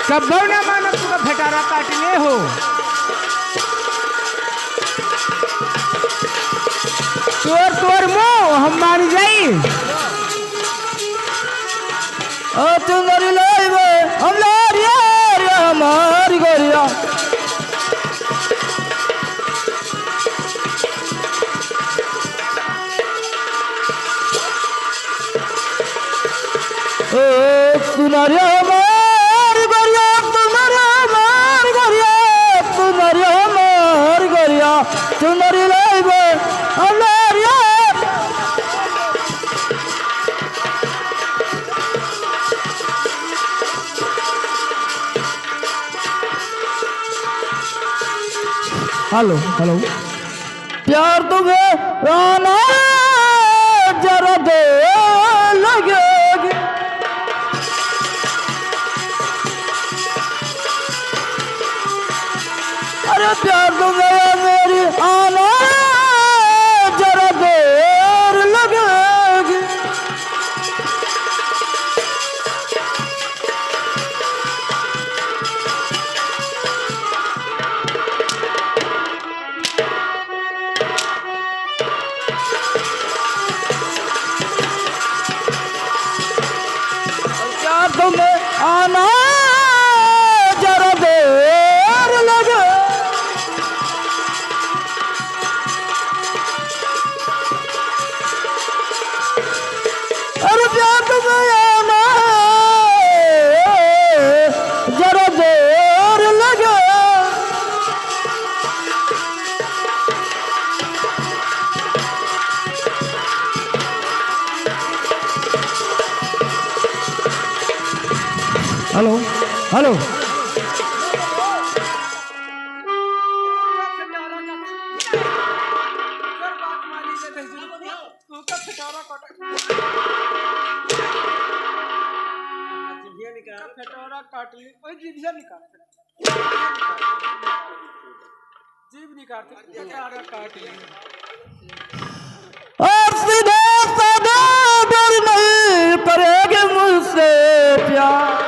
कब्बो न मानब तुका फटारा काटने हो। तोर मुँह हम मान जाई। चुनरी लाइबे हम लारिया रे हमारी गोरिया। तुम्हारे हमारी गोरिया, तुम्हारे हमारी गोरिया, तुम्हारे हमारी गोरिया, चुनरी लाइबे हम लारिया। हेलो हेलो प्यार तुम्हें आना जरा दे लगेगी। अरे प्यार तुम्हें मेरी आना जरा देर लगेगी। तुम्हें आना जरा देर लगे। अरे प्यार तुम्हें आना जरा देर लगे। हेलो हेलो और सीधे साधा डर नहीं करेगी मुझसे प्यार।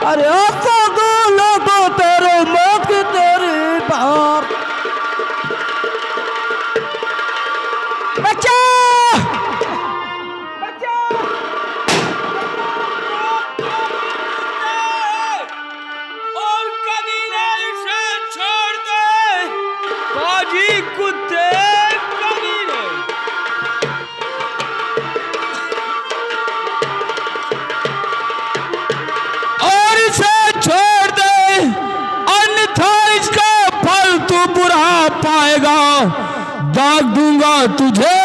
अरे आसा दो लोगों तेरे मौत की तेरी बाहर। बच्चा बच्चा और कभी नहीं इसे छोड़ दे बाजी कुत्ते कभी नहीं। और इसे छोड़ दे अन्यथा इसका फल तू बुरा पाएगा। दाग दूंगा तुझे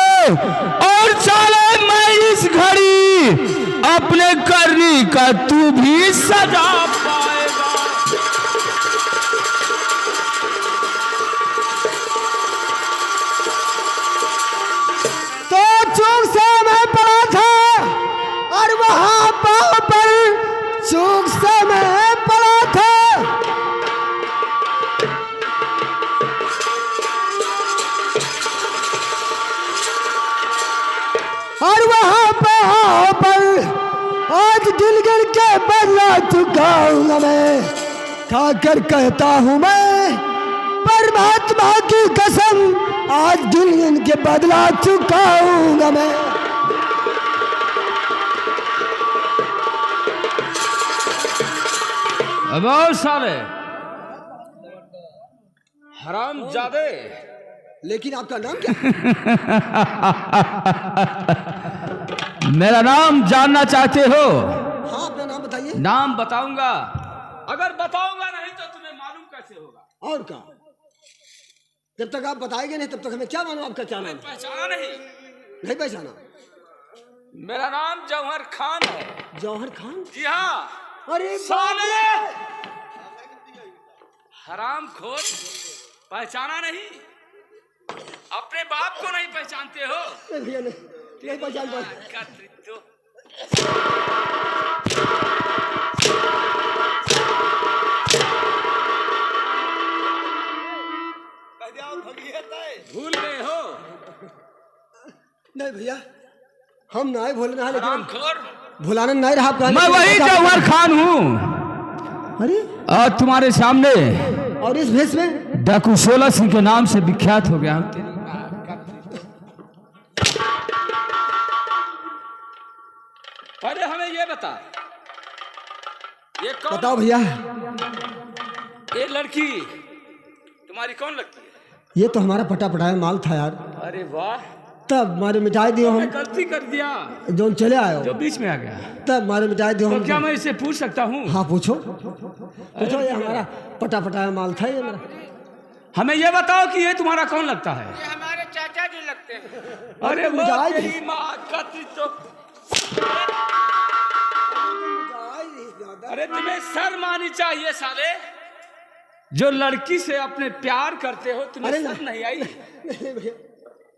और साले मैं इस घड़ी अपने करनी का तू भी सजा पाएगा। तो चूक से मैं पड़ा था और वहां पाँव पर चूक से मैं पड़ा था। और वहां पाँव पर आज दिल गिर के बदला चुकाऊंगा मैं। खाकर कहता हूं मैं परमात्मा की कसम, आज दिल गिर के बदला चुकाऊंगा मैं। अब साले हराम जादे। लेकिन आपका नाम क्या? मेरा नाम जानना चाहते हो? हाँ अपना नाम बताइए। नाम बताऊंगा, अगर बताऊंगा नहीं तो तुम्हें मालूम कैसे होगा? और क्या? जब तक आप बताएंगे नहीं तब तक हमें क्या मालूम आपका क्या नाम? पहचाना नहीं? नहीं पहचाना। मेरा नाम जौहर खान है। जौहर खान? जी हाँ। अरे साले हराम खोर, पहचाना नहीं? अपने बाप को नहीं पहचानते हो? नहीं पहचान पाए। भूल गए हो? नहीं भैया, हम ना भूलना है, लेकिन हरामखोर, भुलाना नहीं रहा आपका। मैं वही जौहर खान हूँ, अरे और तुम्हारे सामने और इस भेष में डाकू 16 सिंह के नाम से विख्यात हो गया हूँ। अरे हमें ये बता, ये कौन? बताओ भैया। ये लड़की तुम्हारी कौन लगती है? ये तो हमारा पटा पटाया माल था यार, अरे वाह, तब मारे मिटाई दियो मैं हम, गलती कर दिया जो चले आयो जो बीच में आ गया। तब मारे मिटाई दियो तो हम। क्या मैं इससे पूछ सकता हूँ? हाँ पूछो पूछो, ये हमारा पटा पटाया माल था ये मेरा। हमें ये बताओ कि ये तुम्हारा कौन लगता है? ये हमारे चाचा जी लगते हैं। अरे वो मिठाई दी। तेरी माँ का तो, अरे तुम्हें शर्म आनी चाहिए साले, जो लड़की से अपने प्यार करते हो, तुम्हें अरे शर्म नहीं आई? नहीं भैया,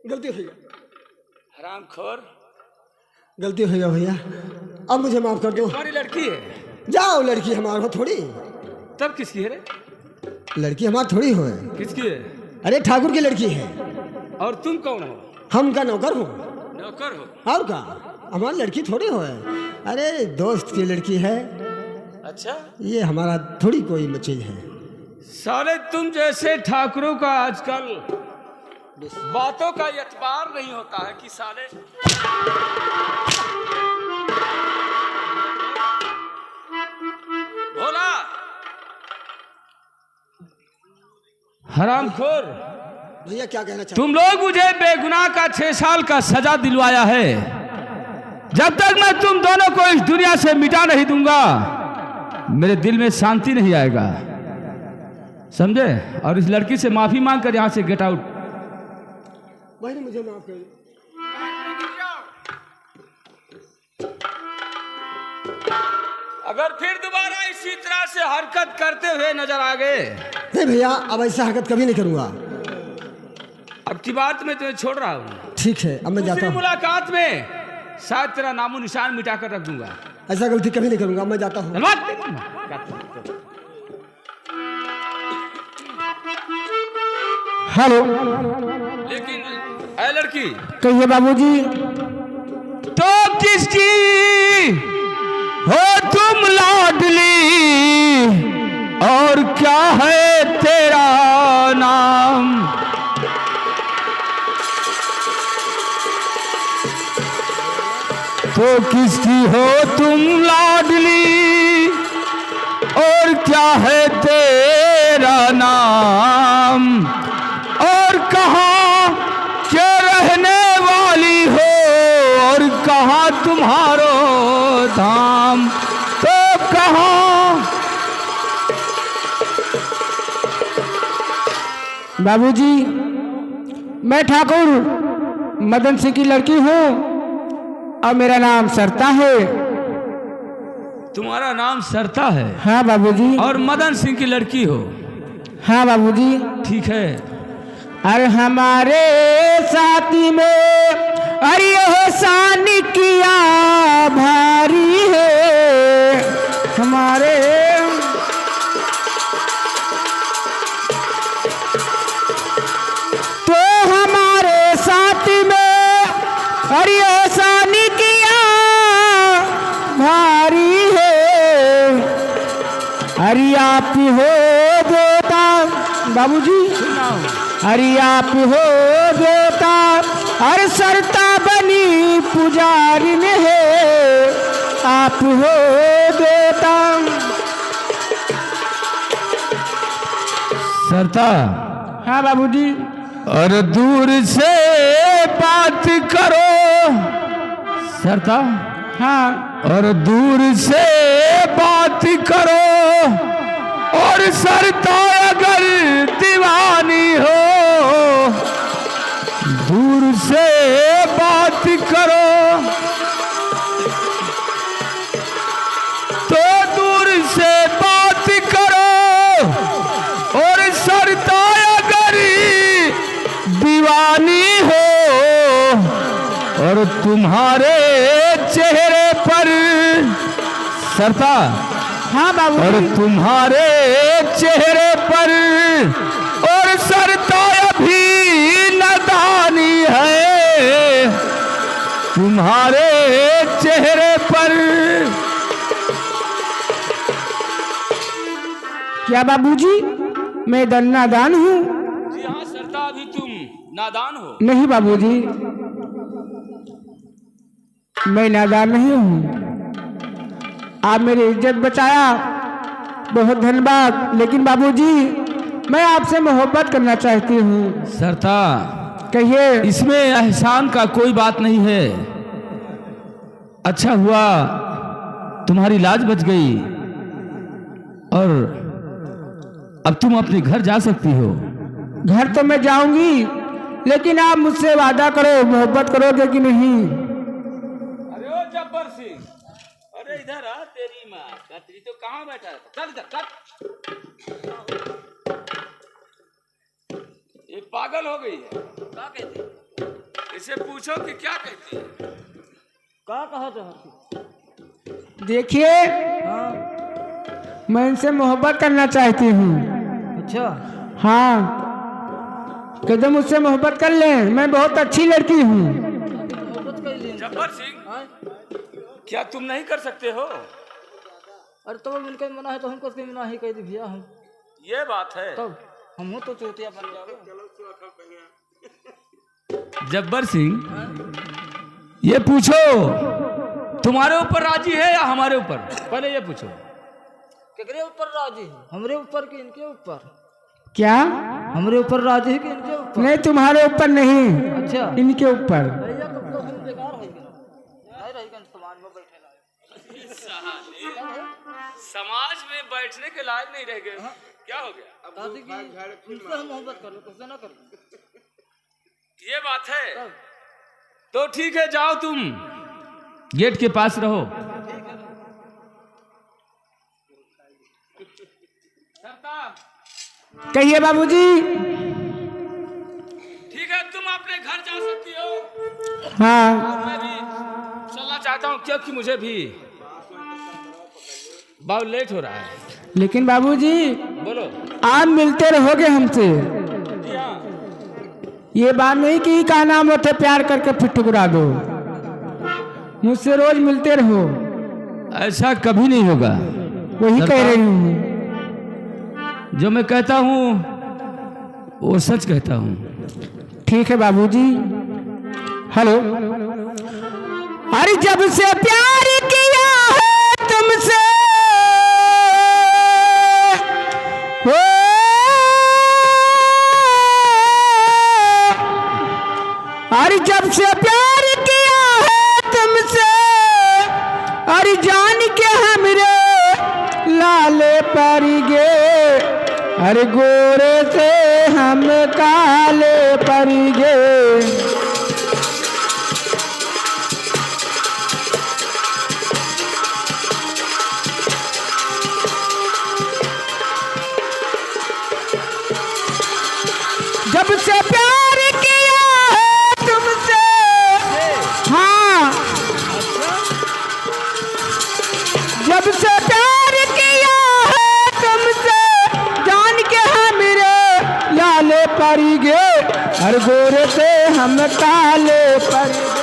गलती हो गया, हरामखोर, गलती हो गया भैया, अब मुझे माफ कर दो। तुम्हारी लड़की है? जाओ, लड़की हमारा थोड़ी, तब किसकी है रे? लड़की हमारी थोड़ी हो। किसकी है? अरे ठाकुर की लड़की है। और तुम कौन हो? हम का नौकर हो। नौकर हो? और का, हमारी लड़की थोड़ी हो। अरे दोस्त की लड़की है, अच्छा, ये हमारा थोड़ी कोई चीज है। साले तुम जैसे ठाकुरों का आजकल बातों का एतबार नहीं होता है कि साले भोला हरामखोर, भैया क्या कहना चाहते? तुम लोग मुझे बेगुनाह का 6 साल का सजा दिलवाया है। जब तक मैं तुम दोनों को इस दुनिया से मिटा नहीं दूंगा, मेरे दिल में शांति नहीं आएगा, समझे? और इस लड़की से माफी मांग कर यहाँ से गेट आउट। भाई ने मुझे माफ कर दो। अगर फिर दोबारा इसी तरह से हरकत करते हुए नजर आ गए, नहीं भैया, अब ऐसा हरकत कभी नहीं करूंगा। अब की बात मैं तुम्हें छोड़ रहा हूँ। ठीक है, अब मैं जाता दूसरी हूँ। मुलाकात में शायद तेरा नामो निशान मिटा कर रख दूंगा। ऐसा गलती कभी नहीं करूंगा, मैं जाता हूँ। हेलो, लेकिन ऐ लड़की, कहिए बाबूजी। तो किसकी हो तुम लाडली, और क्या है तेरा नाम? तो किसकी हो तुम लाडली, और क्या है तेरा नाम? और कहाँ के रहने वाली हो, और कहाँ तुम्हारो धाम? तो कहाँ? बाबूजी, मैं ठाकुर मदन सिंह की लड़की हूँ और मेरा नाम सरता है। तुम्हारा नाम सरता है? हाँ बाबूजी। और मदन सिंह की लड़की हो? हाँ बाबूजी। ठीक है। अरे हमारे साथी में अरे एहसान किया भारी है हमारे। तो हमारे साथी में अरे एहसान किया भारी है। अरे आप हो देता बाबूजी, अरे आप हो देता, अरे सरता बनी पुजारी में है, आप हो देता। सरता? हाँ बाबूजी। और दूर से बात करो। सरता? हाँ। और दूर से बात करो, और सरता अगर दीवानी हो, दूर से बात करो, तो दूर से बात करो, और सरता अगर दीवानी हो, और तुम्हारे चेहरे पर सरता? हाँ बाबू। और तुम्हारे चेहरे पर, और सरता अभी न तुम्हारे चेहरे पर। क्या बाबूजी मैं नादान हूँ? जी हाँ सरता, अभी तुम नादान हो। नहीं बाबूजी, मैं नादान नहीं हूँ। आप मेरी इज्जत बचाया, बहुत धन्यवाद। लेकिन बाबूजी मैं आपसे मोहब्बत करना चाहती हूँ। सरता कहिए। इसमें एहसान का कोई बात नहीं है। अच्छा हुआ तुम्हारी लाज बच गई और अब तुम अपने घर जा सकती हो। घर तो मैं जाऊंगी, लेकिन आप मुझसे वादा करो, मोहब्बत करोगे कि नहीं? अरे ओ जब्बर सिंह, अरे इधर आ। तेरी माँ कतरी तो कहाँ बैठा है? चल इधर चल। ये पागल हो गई है। क्या कहती है? इसे पूछो कि क्या कहती है। क्या कहा चाहती? देखिए मैं इनसे मोहब्बत करना चाहती हूँ। अच्छा, हाँ, कदम मुझसे मोहब्बत कर लें, मैं बहुत अच्छी लड़की हूँ। जब्बर सिंह, क्या तुम नहीं कर सकते हो? अरे तो मिलकर मना है तो हमको उसकी मना ही कह दी भैया। हम ये बात है। तब हम तो चोटिया बन जाओगे। जब्बर सिंह, ये पूछो तुम्हारे ऊपर राजी है या हमारे ऊपर? पहले ये पूछो। केकरे ऊपर राजी है? हमरे ऊपर कि इनके ऊपर? क्या? हमरे ऊपर राजी है कि इनके ऊपर? नहीं, तुम्हारे ऊपर नहीं, अच्छा, इनके ऊपर। भैया कब तो हम बेकार हो गए, नहीं रहेगा समाज में बैठे लायक। समाज में बैठने के लायक नहीं रह गए। क्या हो गया? दादी की तुमसे हम मोहब्बत कर लो, तुमसे ना कर लो। ये बात है तो ठीक है, जाओ तुम गेट के पास रहो। कहिए बाबूजी। ठीक है, तुम अपने घर जा सकती हो। हाँ, और मैं भी चलना चाहता हूँ, क्योंकि मुझे भी बहुत लेट हो रहा है। लेकिन बाबूजी बोलो। आप मिलते रहोगे हमसे? जी हाँ। ये बात नहीं कि का नाम होते प्यार करके फिर ठुकरा दो। मुझसे रोज मिलते रहो। ऐसा कभी नहीं होगा। वही कह रही हूँ। जो मैं कहता हूँ वो सच कहता हूँ। ठीक है बाबूजी। हेलो। अरे जब से प्यार किया है तुमसे, हो अरे जब से प्यार किया है तुमसे, अरे जान के हमरे लाले पर गे, अरे गोरे से हम काले पर गे। जब से प्यार किया है तुमसे, हाँ, जब से प्यार किया है तुमसे, जान के हमरे लाले परी गे, हर गोरे से हम काले पर गे।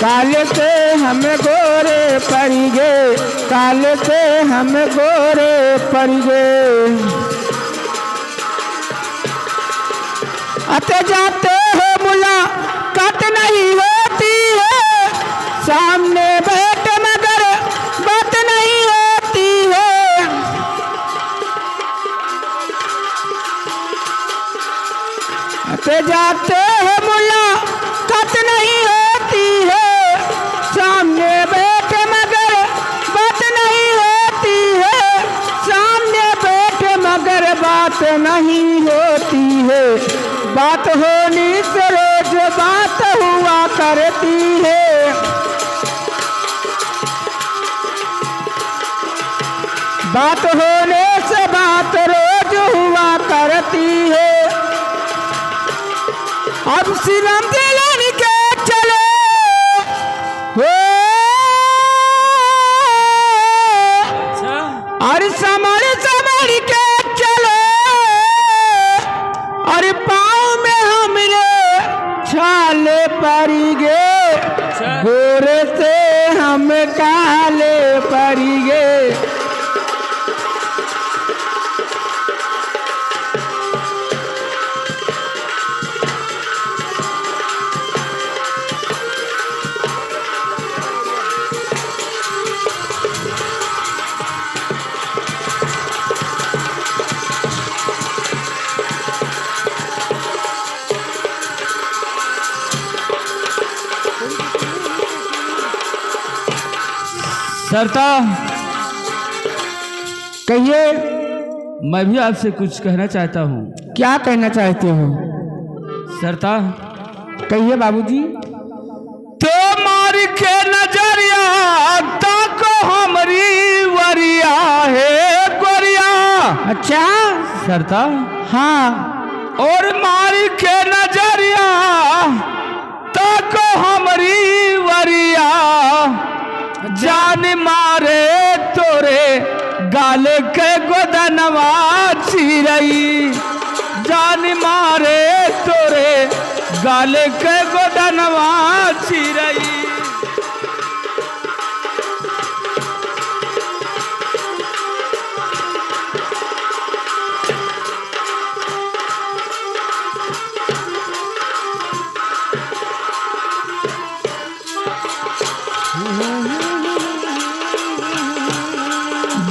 काले से हम गोरे पड़ गए, काले से हम गोरे पड़ गए। आते जाते हो मुलाकात नहीं होती है, सामने बैठ मगर बात नहीं होती है। आते जाते हो मुलाकात नहीं होती है, सामने बैठे मगर बात नहीं होती है, सामने बैठे मगर बात नहीं होती है। बात होनी से रोज बात हुआ करती है, बात होने से बात रोज हुआ करती है। अब सिरम दिलन के चले हो अरे समर समर के चले अरे पाँव में हमरे छाले पड़ी गे गोरे से हम काले पड़ी गे। सरता कहिए, मैं भी आपसे कुछ कहना चाहता हूँ। क्या कहना चाहते हो? सरता कहिए बाबूजी। तो मार के नजरिया ताको हमरी वरिया है गोरिया। अच्छा सरता हाँ। और मार के नजरिया ताको हमरी वरिया जान मारे तोरे गाले के गोदनवा चिरई जान मारे तोरे गाले के गोदनवा चिरई।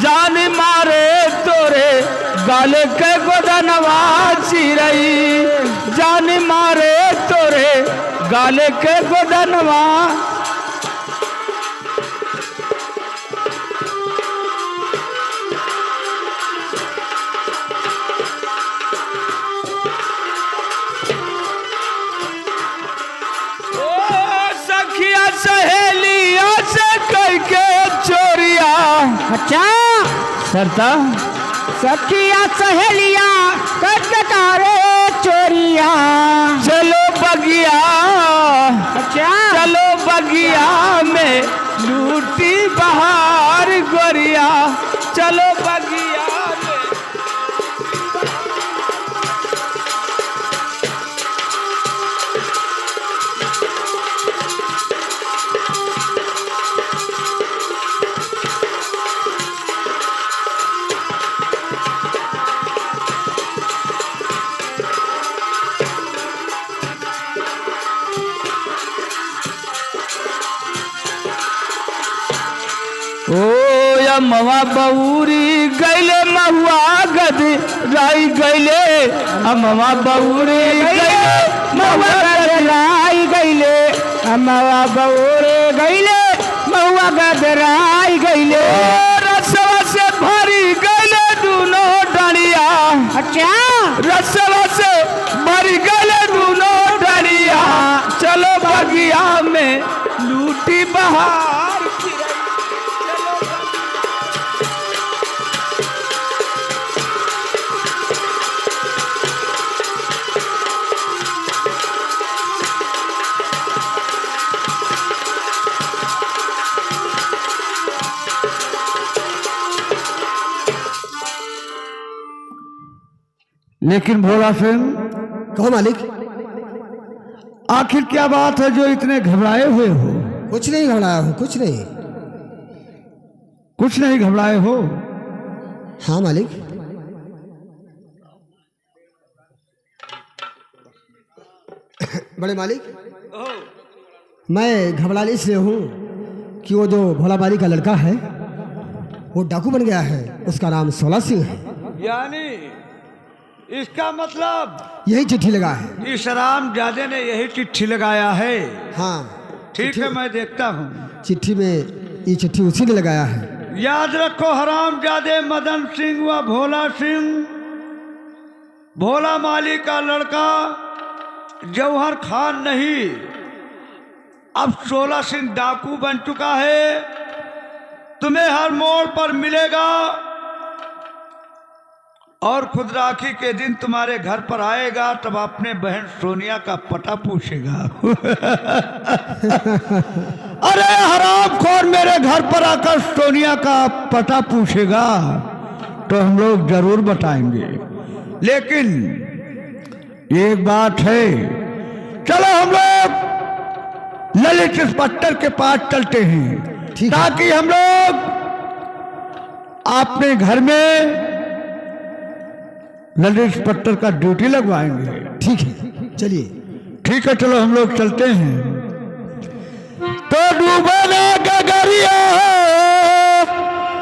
जान मारे तोरे गाले के गोदनवा चिरई जान मारे तोरे गाले के गोदनवा। सखिया सहेलिया से कह के चोरिया। अच्छा सरता सखिया सहेलिया कटकारे चोरिया। चलो बगिया अच्छा चलो बगिया में लूटी बहार गोरिया चलो बगिया में। ओ अमवा बउरी गैले महुआ गद राई गैले अमवा बउरी गैले महुआ गदराई गईले अमवा बउरे गईले महुआ गदराई गईले। रसवा से भरी गैले दूनो डलिया। अच्छा रसवा से भरी गैले दूनो डलिया चलो बगिया में लूटी बहार। लेकिन भोला सिंह, कहो मालिक। आखिर क्या बात है जो इतने घबराए हुए हो? कुछ नहीं घबराया हूँ, कुछ नहीं। कुछ नहीं घबराए हो? हाँ मालिक। बड़े मालिक, मैं घबराने इसलिए हूँ कि वो जो भोला बारी का लड़का है वो डाकू बन गया है। उसका नाम सोला सिंह है। यानी इसका मतलब यही चिट्ठी लगा है। इस रामजादे ने यही चिट्ठी लगाया है। हाँ ठीक है, मैं देखता हूँ। चिट्ठी में ये चिट्ठी उसी ने लगाया है। याद रखो हरामजादे मदन सिंह व भोला सिंह, भोला माली का लड़का जौहर खान नहीं, अब सोला सिंह डाकू बन चुका है। तुम्हें हर मोड़ पर मिलेगा। और खुद राखी के दिन तुम्हारे घर पर आएगा, तब अपने बहन सोनिया का पता पूछेगा। अरे हरामखोर मेरे घर पर आकर सोनिया का पता पूछेगा तो हम लोग जरूर बताएंगे, लेकिन एक बात है, चलो हम लोग ललित इंस्पेक्टर के पास चलते हैं, ठीक है। ताकि हम लोग अपने घर में ललित इंस्पेक्टर का ड्यूटी लगवाएंगे। ठीक है, चलिए। ठीक है, चलो हम लोग चलते हैं। तो डूबे ना गगरिया